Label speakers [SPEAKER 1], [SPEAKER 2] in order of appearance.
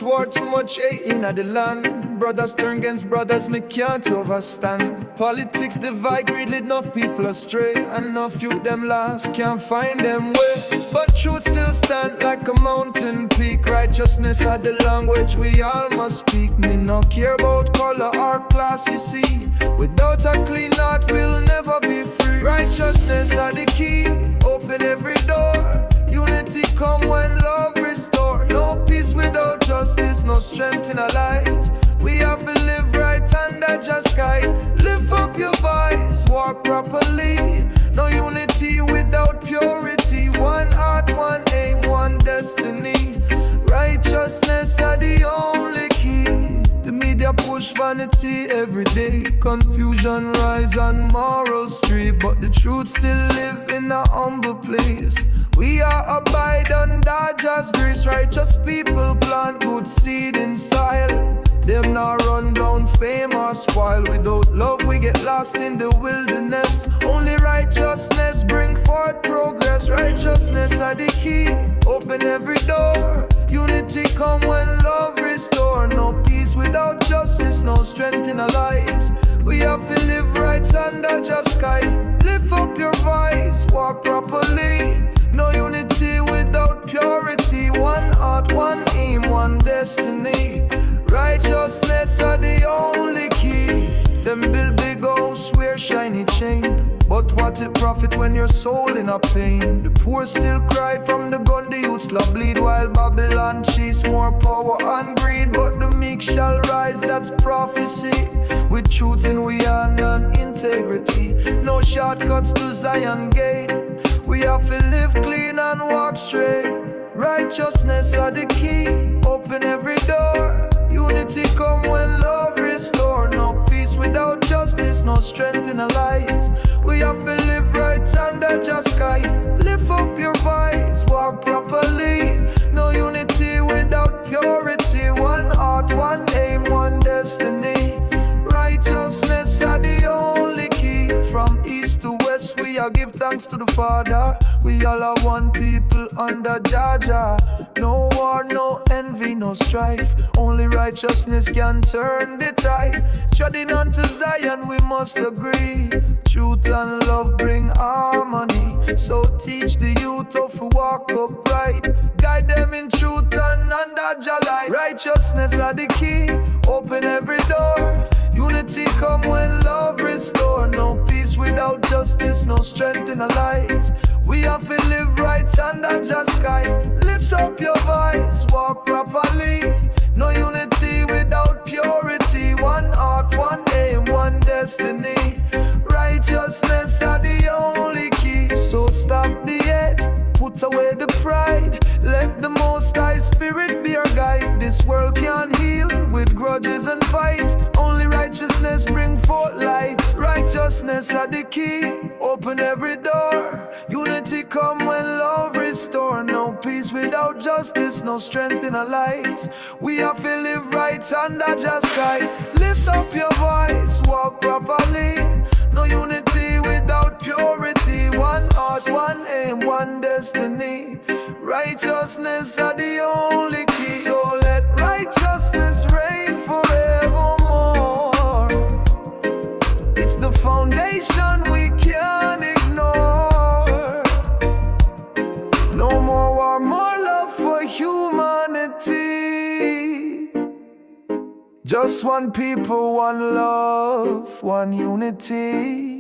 [SPEAKER 1] much war, too much hate in the land. Brothers turn against brothers, me can't overstand. Politics divide, greed lead enough people astray, and enough youth them lost, can't find them way. But truth still stand like a mountain peak. Righteousness are the language we all must speak. Me no care about color or class, you see. Without a clean heart, we'll never be free. Righteousness are the key, open every door. Unity come when love restore. No peace without justice, no strength in our lives. We have to live right under just sky. Lift up your voice, walk properly. No unity without purity. One heart, one aim, one destiny. Righteousness are the only key. The media push vanity every day. Confusion rise on moral street, but the truth still live in a humble place. We are abide under just grace. Righteous people plant good seed in soil. Them not run down fame or spoil. Without love we get lost in the wilderness. Only righteousness bring forth progress. Righteousness are the key, open every door. Unity come when love restore. No peace without justice, no strength in our lives. We have to live right under just sky. Lift up your voice, walk properly. No unity without purity. One heart, one aim, one destiny. Righteousness are the only key. Them build big house, wear shiny chain. But what it profit when your soul in a pain? The poor still cry from the gun, the youths love bleed. While Babylon chase more power and greed. But the meek shall rise, that's prophecy. With truth in we hand and integrity. No shortcuts to Zion gate. We have to live clean and walk straight. Righteousness are the key, open every door. Unity come when love restore. No peace without justice, no strength in our lives. We have to live right under just sky. Lift up your voice, walk properly. No unity without purity. One heart, one aim, one destiny. Righteousness are the only key. From east to west we all give thanks to the Father. We all are one people under Jaja. No war, no envy, no strife. Only righteousness can turn the tide. Treading onto Zion we must agree. Truth and love bring harmony. So teach the youth how to walk upright. Guide them in truth and under Jah light. Righteousness are the key, open every door. Unity come when love restore. No peace without justice, no strength in our lives. We have to live right under just sky. Lift up your voice, walk properly. No unity without purity. One heart, one aim, one destiny. Righteousness are the only key. So stop the hate, put away the pride. Let the Most High Spirit be our guide. This world can't heal with grudges and fight. Only righteousness bring forth light. Righteousness are the key, open every door. Unity come when love restore. No peace without justice, no strength in our lives. We have to live right under just sky. Lift up your voice, walk properly. No unity without purity. One heart, one aim, one destiny. Righteousness are the only key. So let righteousness reign forevermore. It's the foundation we can't ignore. No more war, more love for humanity. Just one people, one love, one unity.